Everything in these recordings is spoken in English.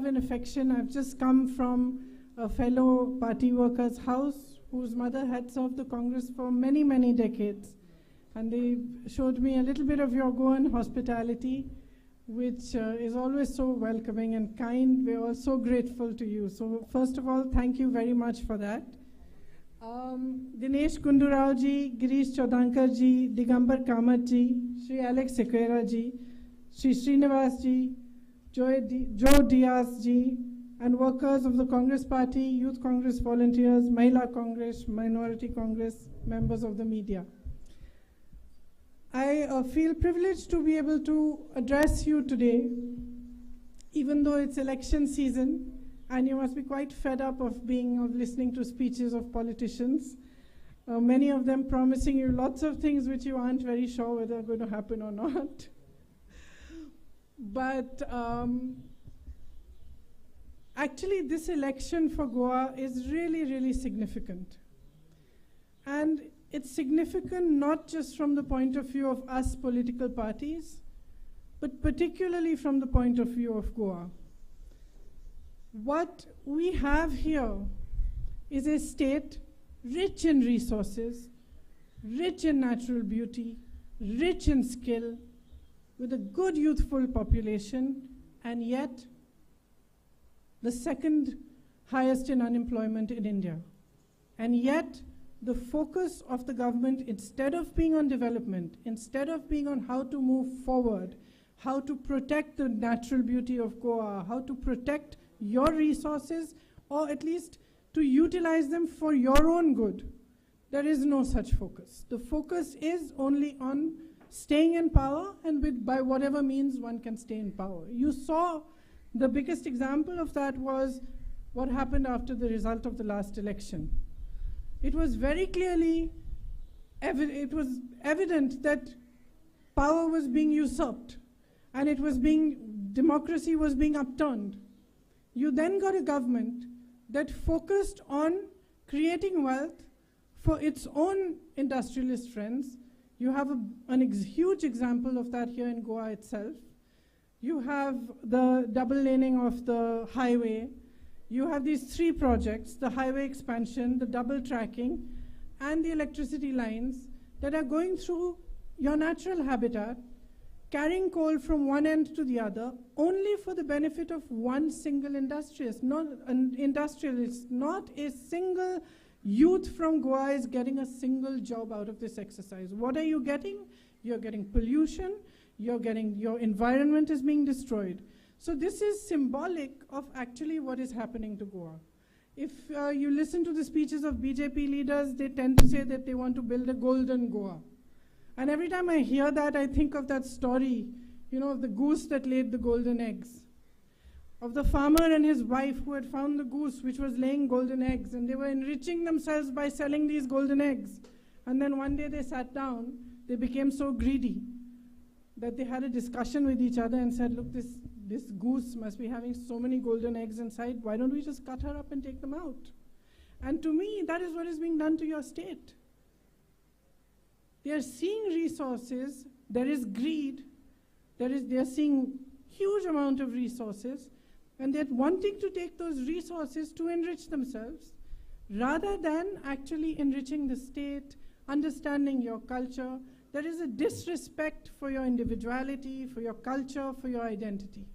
and affection. I've just come from a fellow party worker's house whose mother had served the Congress for many, many decades. And they showed me a little bit of your Goan hospitality, which is always so welcoming and kind. We're all so grateful to you. So first of all, thank you very much for that. Dinesh Gundurao ji, Girish Chodhankar ji, Digambar Kamat ji, Shri Alex Sequeira ji, Shri Srinivas ji, Joe Diaz ji, and workers of the Congress Party, Youth Congress volunteers, Mahila Congress, Minority Congress, members of the media. I feel privileged to be able to address you today, even though it's election season, and you must be quite fed up of listening to speeches of politicians, many of them promising you lots of things which you aren't very sure whether are going to happen or not. But actually, this election for Goa is really, really significant. And it's significant not just from the point of view of us political parties, but particularly from the point of view of Goa. What we have here is a state rich in resources, rich in natural beauty, rich in skill, with a good youthful population, and yet the second highest in unemployment in India. And yet, the focus of the government, instead of being on development, instead of being on how to move forward, how to protect the natural beauty of Goa, how to protect your resources, or at least to utilize them for your own good, there is no such focus. The focus is only on staying in power, and by whatever means one can stay in power. You saw the biggest example of that was what happened after the result of the last election. It was very clearly evident that power was being usurped, and democracy was being upturned. You then got a government that focused on creating wealth for its own industrialist friends. You have a huge example of that here in Goa itself. You have the double laning of the highway. You have these three projects, the highway expansion, the double tracking, and the electricity lines that are going through your natural habitat, carrying coal from one end to the other, only for the benefit of one single industrialist. Not a single youth from Goa is getting a single job out of this exercise. What are you getting? You're getting pollution, your environment is being destroyed. So this is symbolic of actually what is happening to Goa. If you listen to the speeches of BJP leaders, they tend to say that they want to build a golden Goa. And every time I hear that, I think of that story, of the goose that laid the golden eggs, of the farmer and his wife who had found the goose which was laying golden eggs, and they were enriching themselves by selling these golden eggs. And then one day they sat down, they became so greedy that they had a discussion with each other and said, look, this goose must be having so many golden eggs inside, why don't we just cut her up and take them out? And to me, that is what is being done to your state. They are seeing resources, there is greed, they are seeing huge amount of resources, and they're wanting to take those resources to enrich themselves, rather than actually enriching the state, understanding your culture. There is a disrespect for your individuality, for your culture, for your identity.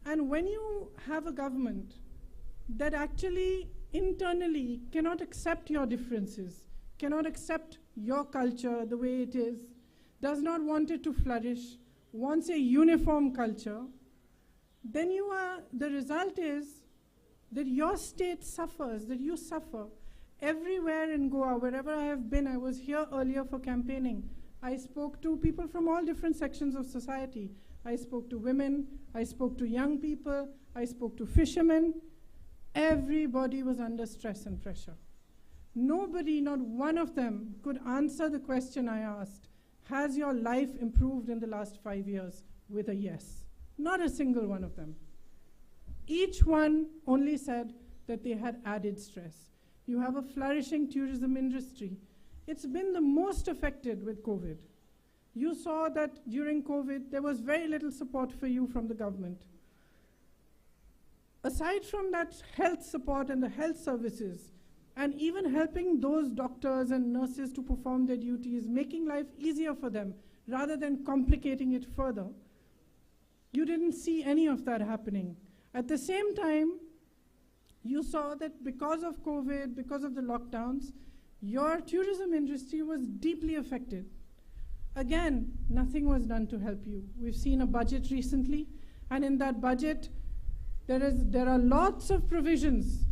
And when you have a government that actually internally cannot accept your differences, cannot accept your culture the way it is, does not want it to flourish, wants a uniform culture, then the result is that your state suffers, that you suffer. Everywhere in Goa, wherever I have been, I was here earlier for campaigning. I spoke to people from all different sections of society. I spoke to women, I spoke to young people, I spoke to fishermen. Everybody was under stress and pressure. Nobody, not one of them, could answer the question I asked, has your life improved in the last 5 years, with a yes? Not a single one of them. Each one only said that they had added stress. You have a flourishing tourism industry. It's been the most affected with COVID. You saw that during COVID, there was very little support for you from the government. aside from that health support and the health services, and even helping those doctors and nurses to perform their duties, making life easier for them rather than complicating it further, you didn't see any of that happening. At the same time, you saw that because of COVID, because of the lockdowns, your tourism industry was deeply affected. Again, nothing was done to help you. We've seen a budget recently, and in that budget, there are lots of provisions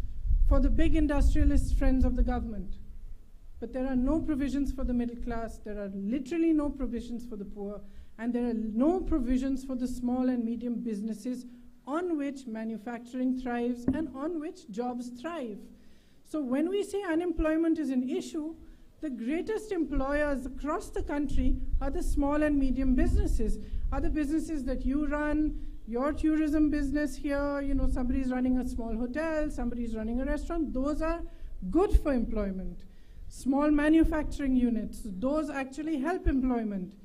for the big industrialist friends of the government. But there are no provisions for the middle class, there are literally no provisions for the poor, and there are no provisions for the small and medium businesses on which manufacturing thrives and on which jobs thrive. So when we say unemployment is an issue, the greatest employers across the country are the small and medium businesses, are the businesses that you run, your tourism business here, you know, somebody's running a small hotel, somebody's running a restaurant, those are good for employment. Small manufacturing units, those actually help employment.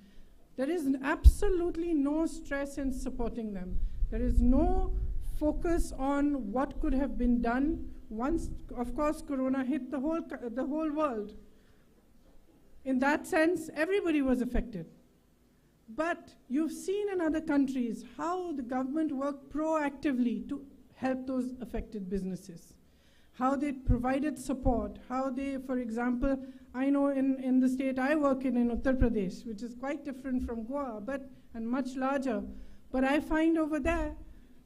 There is absolutely no stress in supporting them. There is no focus on what could have been done once, of course, Corona hit the whole world. In that sense, everybody was affected. But you've seen in other countries how the government worked proactively to help those affected businesses, how they provided support, how they, for example, I know in the state I work in Uttar Pradesh, which is quite different from Goa, and much larger, but I find over there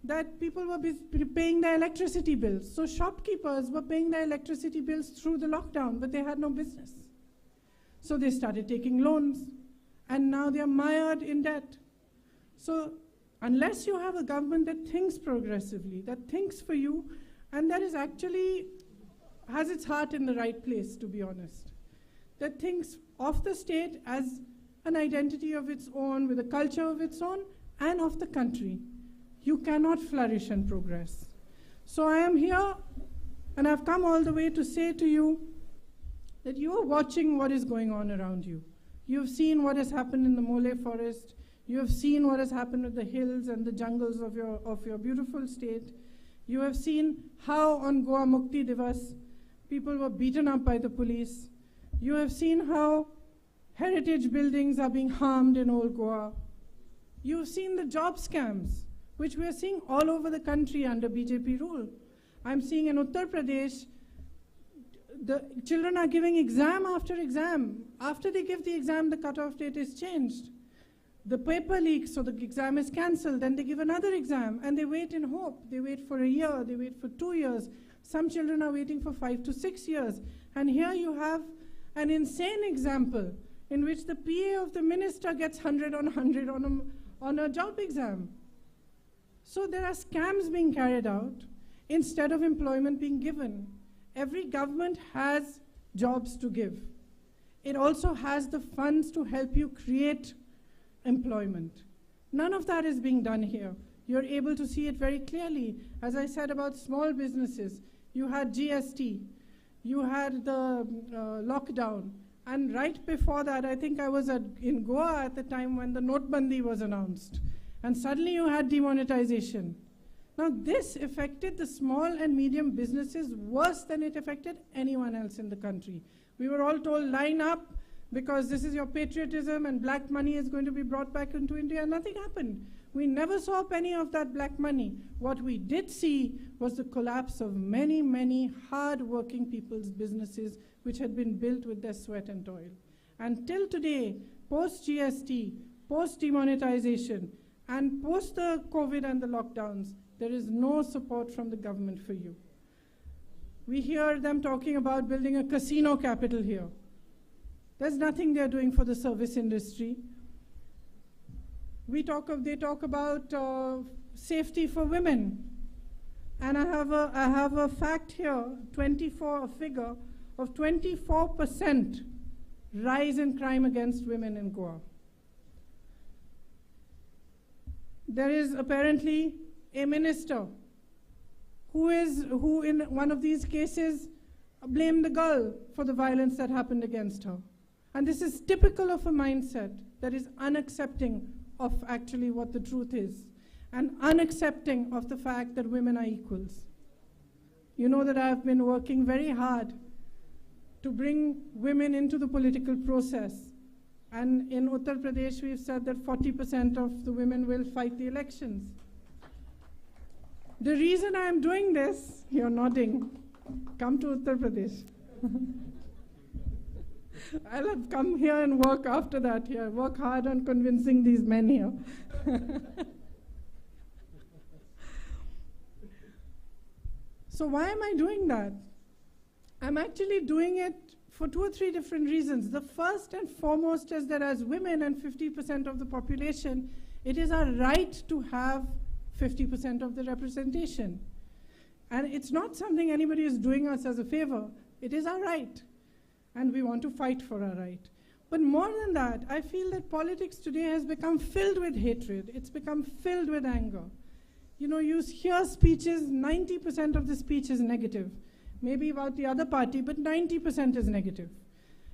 that people were paying their electricity bills. So shopkeepers were paying their electricity bills through the lockdown, but they had no business. So they started taking loans, and now they are mired in debt. So unless you have a government that thinks progressively, that thinks for you, and that is actually has its heart in the right place, to be honest, that thinks of the state as an identity of its own, with a culture of its own, and of the country, you cannot flourish and progress. So I am here, and I've come all the way to say to you that you are watching what is going on around you. You have seen what has happened in the Mole forest. You have seen what has happened with the hills and the jungles of your beautiful state. You have seen how on Goa Mukti Divas, people were beaten up by the police. You have seen how heritage buildings are being harmed in old Goa. You've seen the job scams, which we are seeing all over the country under BJP rule. I'm seeing in Uttar Pradesh, the children are giving exam after exam. After they give the exam, the cutoff date is changed. The paper leaks, so the exam is cancelled, then they give another exam, and they wait in hope. They wait for a year, they wait for 2 years. Some children are waiting for 5 to 6 years. And here you have an insane example in which the PA of the minister gets 100 on 100 on a job exam. So there are scams being carried out instead of employment being given. Every government has jobs to give. It also has the funds to help you create employment. None of that is being done here. You're able to see it very clearly. As I said about small businesses, you had GST, you had the lockdown, and right before that, I think I was in Goa at the time when the Notbandi was announced, and suddenly you had demonetization. Now this affected the small and medium businesses worse than it affected anyone else in the country. We were all told, line up, because this is your patriotism and black money is going to be brought back into India, and nothing happened. We never saw a penny of that black money. What we did see was the collapse of many, many hard-working people's businesses which had been built with their sweat and toil. And till today, post-GST, post-demonetization, and post the COVID and the lockdowns, there is no support from the government for you. We hear them talking about building a casino capital here. There's nothing they're doing for the service industry. They talk about safety for women. And I have a fact here, a figure of 24% rise in crime against women in Goa. There is apparently a minister who in one of these cases blamed the girl for the violence that happened against her. And this is typical of a mindset that is unaccepting of actually what the truth is. and unaccepting of the fact that women are equals. You know that I've been working very hard to bring women into the political process. And in Uttar Pradesh, we've said that 40% of the women will fight the elections. The reason I'm doing this, you're nodding, come to Uttar Pradesh. I'll have come here and work after that here, work hard on convincing these men here. So why am I doing that? I'm actually doing it for 2 or 3 different reasons. The first and foremost is that as women and 50% of the population, it is our right to have 50% of the representation. And it's not something anybody is doing us as a favor. It is our right. And we want to fight for our right. But more than that, I feel that politics today has become filled with hatred. It's become filled with anger. You know, you hear speeches, 90% of the speech is negative. Maybe about the other party, but 90% is negative.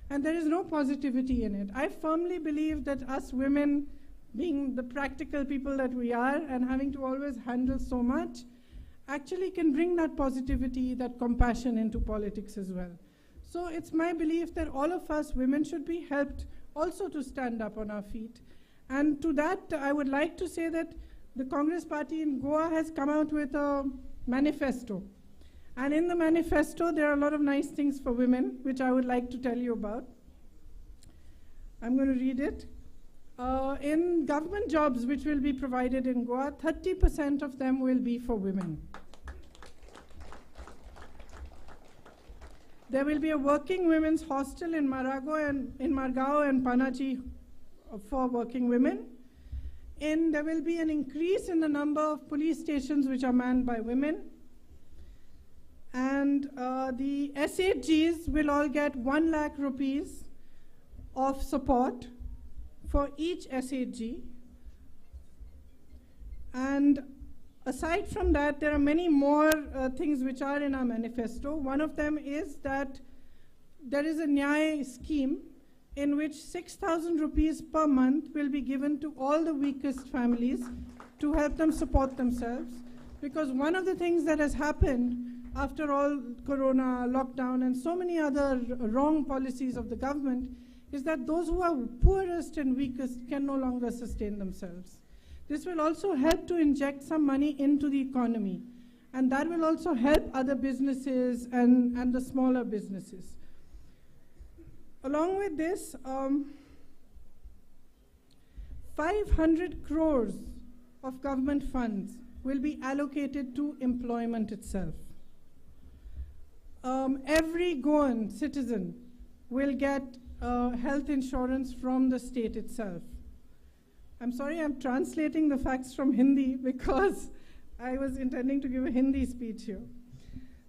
And there is no positivity in it. I firmly believe that us women, being the practical people that we are and having to always handle so much, actually can bring that positivity, that compassion into politics as well. So it's my belief that all of us women should be helped also to stand up on our feet. And to that, I would like to say that the Congress party in Goa has come out with a manifesto. And in the manifesto, there are a lot of nice things for women, which I would like to tell you about. I'm going to read it. In government jobs which will be provided in Goa, 30% of them will be for women. There will be a working women's hostel in Margao and Panaji for working women. There will be an increase in the number of police stations which are manned by women. And the SHGs will all get 1 lakh rupees of support for each SHG. And aside from that, there are many more things which are in our manifesto. One of them is that there is a Nyay scheme in which 6,000 rupees per month will be given to all the weakest families to help them support themselves. Because one of the things that has happened after all corona, lockdown, and so many other wrong policies of the government is that those who are poorest and weakest can no longer sustain themselves. This will also help to inject some money into the economy. And that will also help other businesses and the smaller businesses. Along with this, 500 crores of government funds will be allocated to employment itself. Every Goan citizen will get health insurance from the state itself. I'm sorry, I'm translating the facts from Hindi because I was intending to give a Hindi speech here.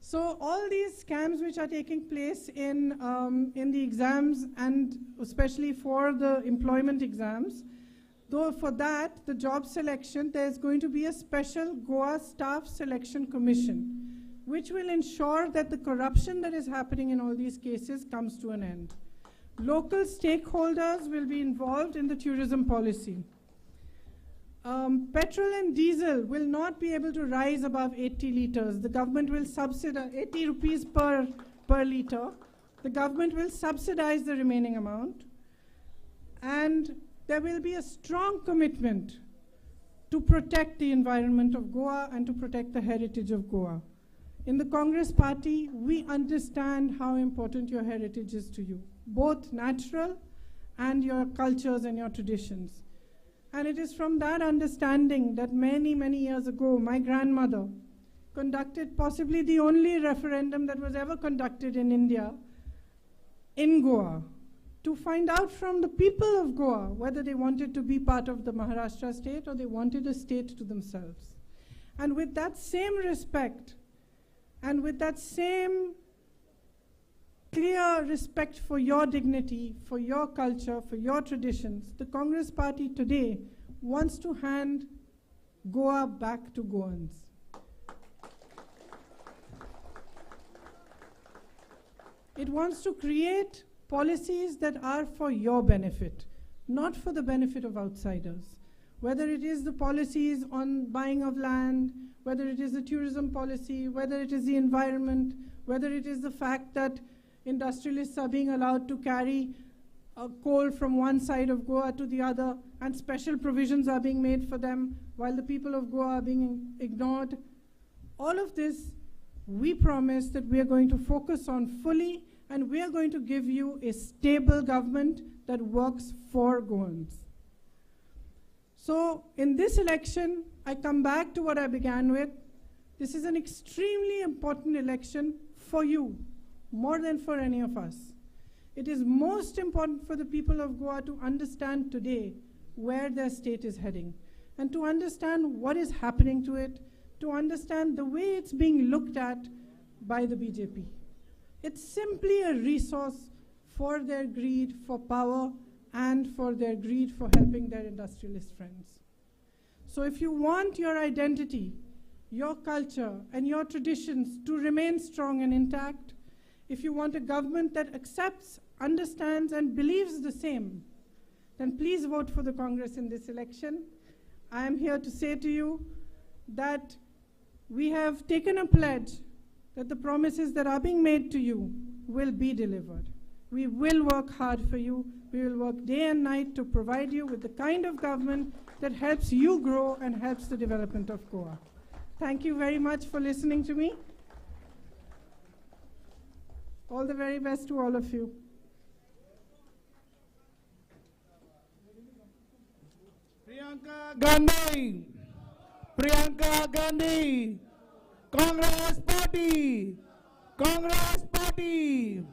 So all these scams which are taking place in the exams, and especially for the employment exams, though for that, the job selection, there's going to be a special Goa Staff Selection Commission, which will ensure that the corruption that is happening in all these cases comes to an end. Local stakeholders will be involved in the tourism policy. Petrol and diesel will not be able to rise above 80 liters. The government will subsidize 80 rupees per liter. The government will subsidize the remaining amount. And there will be a strong commitment to protect the environment of Goa and to protect the heritage of Goa. In the Congress party, we understand how important your heritage is to you, both natural and your cultures and your traditions. And it is from that understanding that many, many years ago, my grandmother conducted possibly the only referendum that was ever conducted in India, in Goa, to find out from the people of Goa whether they wanted to be part of the Maharashtra state or they wanted a state to themselves. And with that same respect, and with that same clear respect for your dignity, for your culture, for your traditions, the Congress party today wants to hand Goa back to Goans. It wants to create policies that are for your benefit, not for the benefit of outsiders. whether it is the policies on buying of land, whether it is the tourism policy, whether it is the environment, whether it is the fact that industrialists are being allowed to carry coal from one side of Goa to the other, and special provisions are being made for them while the people of Goa are being ignored. All of this, we promise that we are going to focus on fully, and we are going to give you a stable government that works for Goans. So in this election, I come back to what I began with. This is an extremely important election for you, more than for any of us. It is most important for the people of Goa to understand today where their state is heading, and to understand what is happening to it, to understand the way it's being looked at by the BJP. It's simply a resource for their greed for power and for their greed for helping their industrialist friends. So if you want your identity, your culture, and your traditions to remain strong and intact, if you want a government that accepts, understands, and believes the same, then please vote for the Congress in this election. I am here to say to you that we have taken a pledge that the promises that are being made to you will be delivered. We will work hard for you. We will work day and night to provide you with the kind of government that helps you grow and helps the development of Goa. Thank you very much for listening to me. All the very best to all of you. Priyanka Gandhi, Priyanka Gandhi, Congress Party, Congress Party.